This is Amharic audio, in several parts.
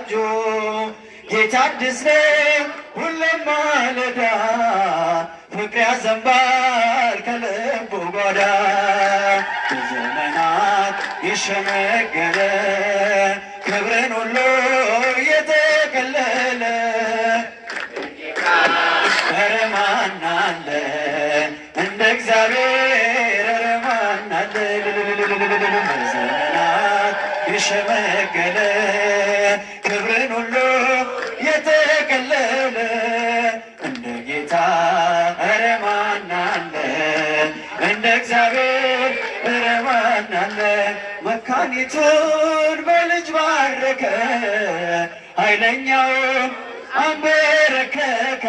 ተዘጋጁ ጌታ አዲስ ነው ሁሌም ማለዳ ፍቅር ያዘንባል ከልቡ ጓዳ በዘመናት የሸመገለ ክብርን ሁሉ የተከለለ ኧረ ማን አለ እንደ እግዚአብሔር ኧረ ማን አለ በዘመናት የሸመገለ ክብርን ሁሉ የተከለለ እንደ ጌታ ኧረ ማን አለ እንደ እግዚአብሔር ኧረ ማን አለ መካኒቱን በልጅ ባረከ ኃይለኛውን አንበረከከ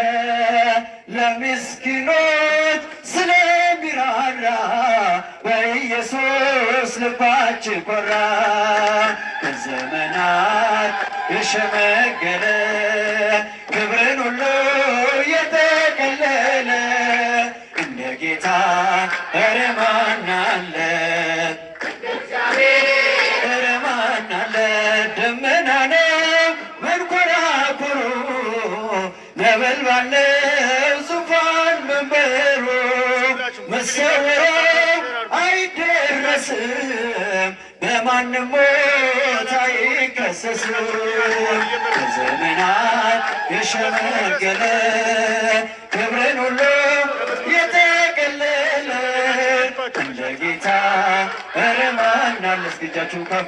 ለምስኪኖች ስለሚራራ በኢየሱስ ልባችን ኮራ በዘመናት የሸመገለ ክብርን ሁሉ የተከለለ እንደ ጌታ ኧረ ማን አለ ኧረ ማን አለ ደመና ነው መንኰራኵሩ ነበልባል ነው ዙፋን መንበሩ መሰወሪያው አይደረስም በማንም ሞት አይከሰስም በዘመናት የሸመገለ ክብርን ሁሉ የተከለለ እንደ ጌታ ኧረ ማን አለ እስኪ እጃችሁን ከፍ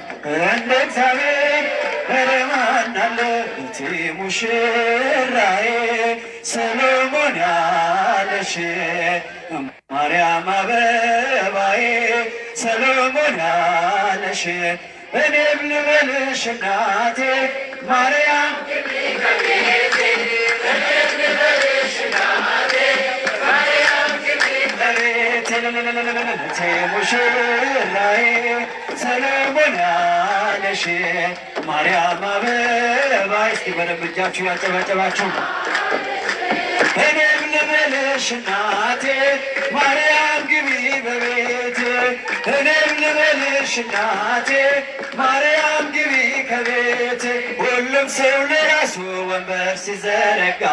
እንደ እግዚአብሔር ኧረ ማን አለ እቴ ሙሽራዬ ሰሎሞን ያለሽ ማርያም አበባዬ ሰሎሞን ያለሽ እኔም ልበልሽ እናቴ ማርያም ሙሽራዬ ሰሎሞን ያለሽ ማርያም አበባዬ እስኪ በደንብ እጃችሁ ያጨበጨባችሁ እኔም ልበልሽ እናቴ ማርያም ግቢ በቤቴ እኔም ልበልሽ እናቴ ማርያም ግቢ ከቤቴ ሁሉም ሰው ለራሱ ወንበር ሲዘረጋ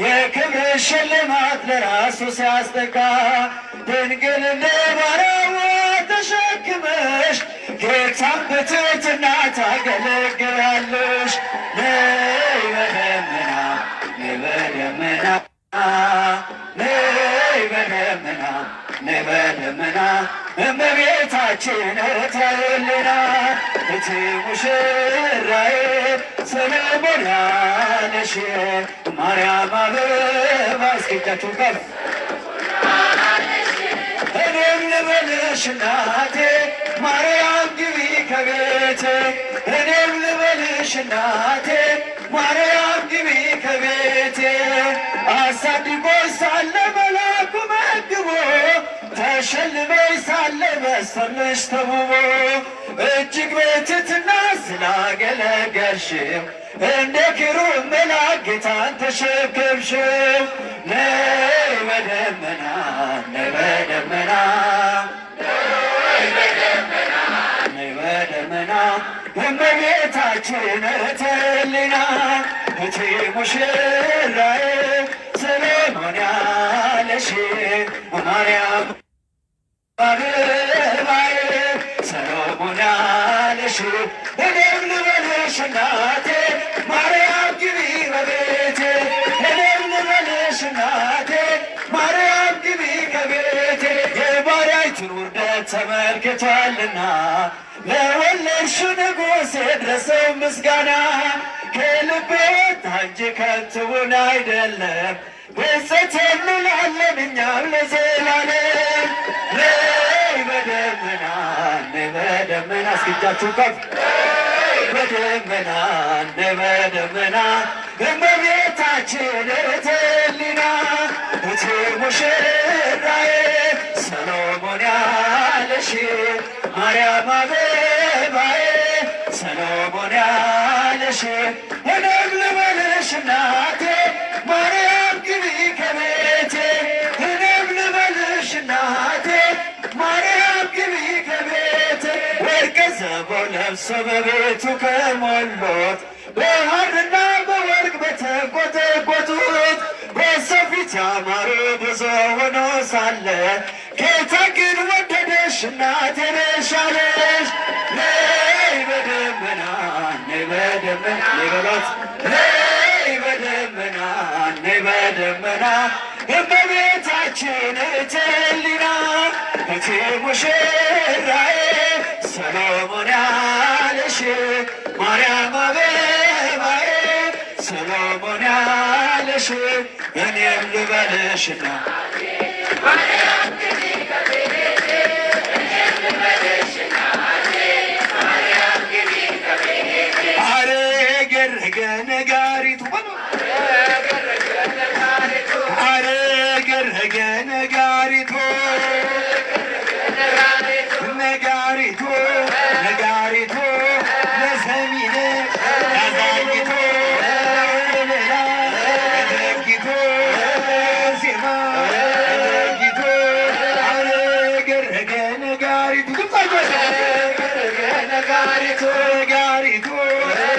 የክብር ሽልማት ለራሱ ሲያስጠጋ ድንግል እንደ ባሪያዋ ተሸክመሽ ጌታን በትሕትና ታገለግያለሽ ነይ በደመና ነይ በደመና ነይ በደመና ነይ በደመና እመቤታችን ተወልዳ እቴ ሙሽራዬ ሰሎሞን ያለሽ ማርያም አበባ እስኪ እጃችሁን ከፍ እኔም ልበልሽ እናቴ ማርያም ግቢ ከቤቴ እኔም ልበልሽ እናቴ ማርያም ግቢ ከቤቴ አሳድጎሽ ሳለ መላኩ መግቦ ተሸልመሽ ሳለ መስፈርሽ ተውቦ እጅግ በትሕትና ስላገለገልሽው እንደ ኪሩብ መልአክ ጌታን ተሸከምሽው ነይ በደመና ነይ በደመና ነይ በደመና እመቤታችን ተወልዳ እቴ ሙሽራዬ ሰሎሞን ያለሽ ማርያም አበባዬ ሰሎሞን ያለሽ እኔም ልበልሽ እናቴ ማርያም ግቢ በቤቴ እኔም ልበልሽ እናቴ ማርያም ግቢ ከቤቴ የባሪያይቱን ውርደት ተመልክቷልና ለወለድሽው ንጉሥ የድረሰው ምስጋና ከልቤ ወጣ እንጂ ከንቱን አይደለም በጸሎት እንላለን እኛም ለዘላለም ነይ በደመና ነይ በደመና እስኪ እጃችሁን ከፍ በደመና ነይ በደመና እመቤታችን ተወልዳ እቴ ሙሽራዬ ሰሎሞን ያለሽ ማርያም አበባዬ ሰሎሞን ያለሽ እኔም ልበልሽ እናቴ ማርያም ግቢ ከቤቴ እኔም ልበልሽ እናቴ ማርያም ግቢ ከቤቴ ወርቀ ዘቦ ለብሶ በቤቱ ከሞሎት በሐርና በወርቅ በተንቆጠቆጡት በሰው ፊት ያማሩ ብዙ ሆኖ ሳለ ጌታ ግን ወደደሽ እናቴ ነሽ አለሽ። ነይ በደመና ነይ በደመና ነይ በሏት ነይ በደመና ነይ በደመና እመቤታችን እቴ ሕሊና እቴ ሙሽራዬ ሰሎሞን ያለሽ ማርያም አበባዬ ሰሎሞን ያለሽ እኔም ልበልሽና አረገረገ ነጋሪቱ አረገረገ ነጋሪቱ ነጋሪቱ ነጋሪቱ ለሰሚነ ያዛጊቱ ለደጊቱ ዜማ ለደጊቱ አረገረገ ነጋሪቱ አረገረገ ነጋሪቱ ነጋሪቱ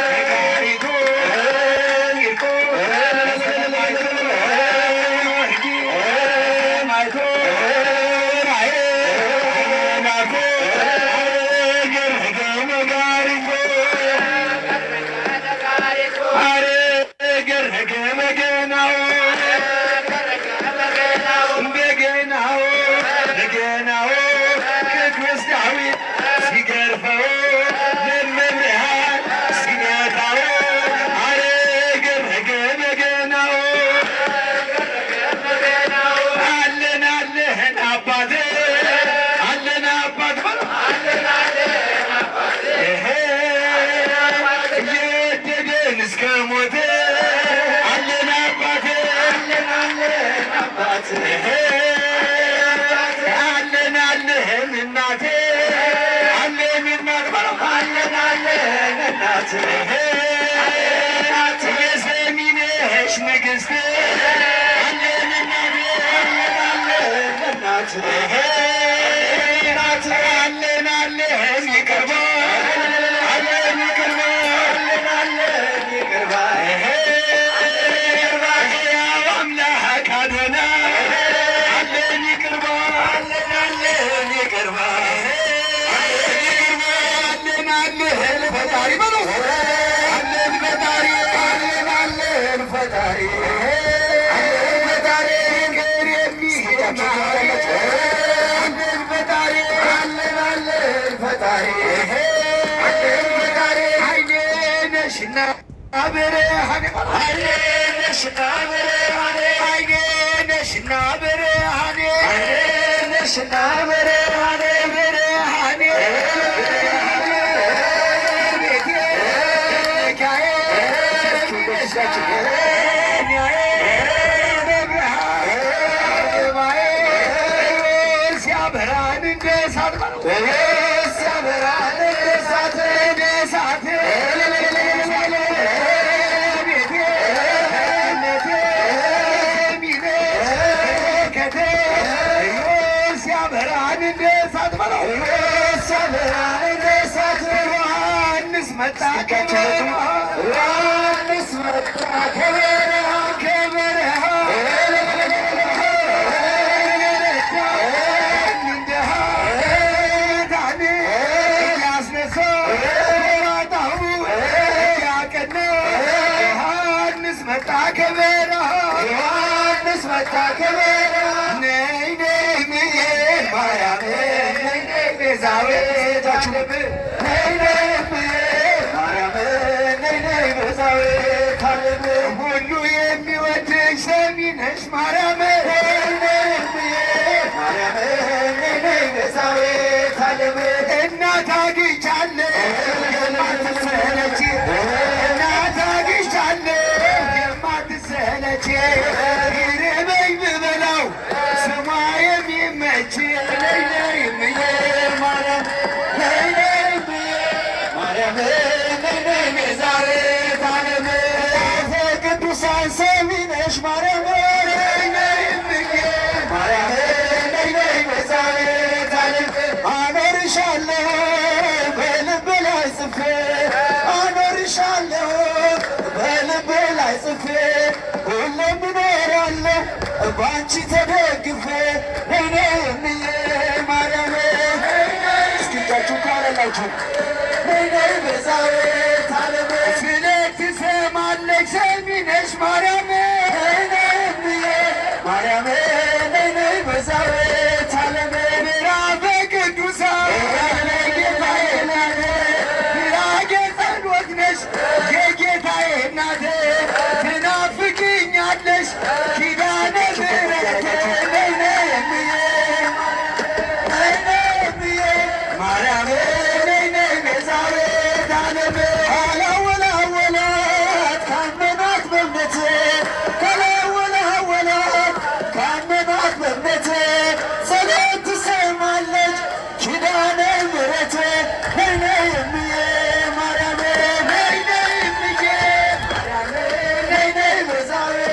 ነጋሪቱ ይርቆ አለን አለን እናቴ አለን እናት አለን አለን እናት የሰሚነሽ ንግሥት አለን እናቴ አለን እናት አለን አለን ይቅርባ አለን ይቅርባ አለን አለን ይቅርባ አምላክ አዶና ሁሉ የሚወድሽ ሰሚነሽ ማርያም እናት አግኝቻለሁ የማትሰለች እናት አግኝቻለሁ የማትሰለች ይርበኝ ብበላው ስሟ የሚመች ነይ ነይ እምዬ ማርያም ነይ ነይ እምዬ ማርያም ነይ ነይ ቤዛዊተ ዓለም ቅዱሳን ሰሚነሽ ማርያም ነይ ነይ እምዬ ማርያም ነይ ነይ ቤዛዊተ ዓለም አኖርሻለሁ በልብ ላይ ጽፌ አኖርሻለሁ ላይ ጽፌ ሁሌም እኖራለሁ ባንቺ ተደግፌ ነይኔ እምዬ ማርያም እስኪታችሁ ካላላችሁ ነይኔ ቤዛዊተ ዓለም ስለት ትሰማለች ሰሚ ነሽ ማርያም ነይኔ እምዬ ማርያም ነይኔ ቤዛዊተ ዓለም ምዕራፈ ቅዱሳን ጌታዬ ናት ምዕራገ ጸሎት ነሽ የጌታዬ እናት ትናፍቅኛለሽ ኪዳነ ምሕረት ነይኔ እምዬ ነይኔ እምዬ ማርያም ነይኔ ቤዛዊተ ዓለም ካላወላወላት ካመኗት በእምነት ካላወላወላት ካመኗት በእምነት ጸሎት ትሰማለች ኪዳነ ምሕረት ነይኔ እምዬ ማርያም ነይኔ እምዬ ማርያም ነይኔ ቤዛዊተ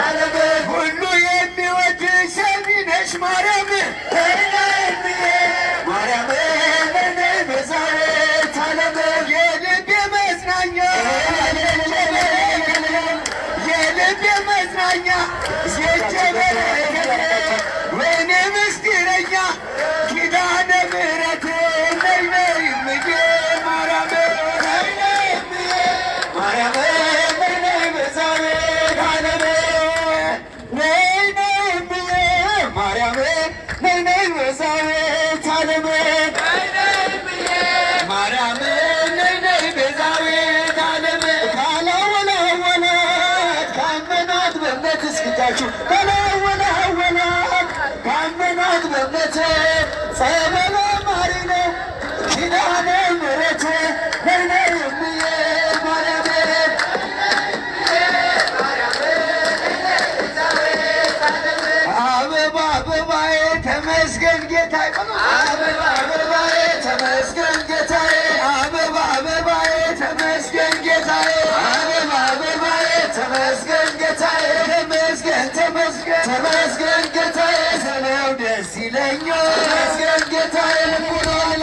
ዓለም ሁሉ የሚወድሽ ሰሚ ነሽ ማርያም ነይኔ እምዬ ማርያም ነይኔ ቤዛዊተ ዓለም የልቤ መጽናኛ የልቤ መጽናኛ የጀበረከተ ወይኔ ምስጢረኛ ኪዳነ ምሕረት ነይኔ እምዬ ማርያም ነይኔ እምዬ ማርያም ነይኔ ቤዛዊተ ዓለም ነይኔ እምዬ ማርያም ነይኔ ቤዛዊተ ዓለም ማርያም ነይኔ ቤዛዊተ ዓለም ካላወላወላት ካመኗት በእምነት እስኪታችሁ ካላወላወላት ካመኗት በእምነት ጸበለ ማሪ ነው ኪዳነ ምሕረት ነይኔ እምዬ ማርያም አበባ አበባዬ ተመስገን ጌታዬ አበባ አበባዬ ተመስገን ጌታዬ አበባ አበባዬ ተመስገን ጌታዬ አበባ አበባዬ ተመስገን ጌታዬ ተመስገን ተመስገን ተመስገን ጌታዬ ስለው ደስ ይለኛል ተመስገን ጌታዬ ልቡናን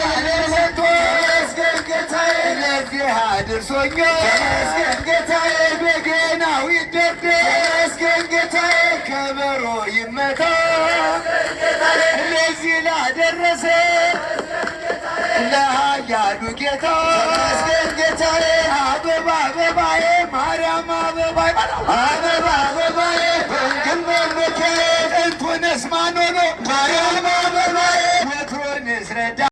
ሰጥቶ ተመስገን ጌታዬ ለዚህ አድርሶኛል ተመስገን ጌታዬ በገናው ይደርደር ተመስገን ጌታዬ ከበሮ ይመታ ለዚህ ላደረሰ ለኃያሉ ጌታ ተመስገን ጌታዬ አበባ አበባዬ ማርያም አበባዬ አበባ አበባዬ ድንግል መመኪያዬ ጥንቱንስ ማን ሆኖ ማርያም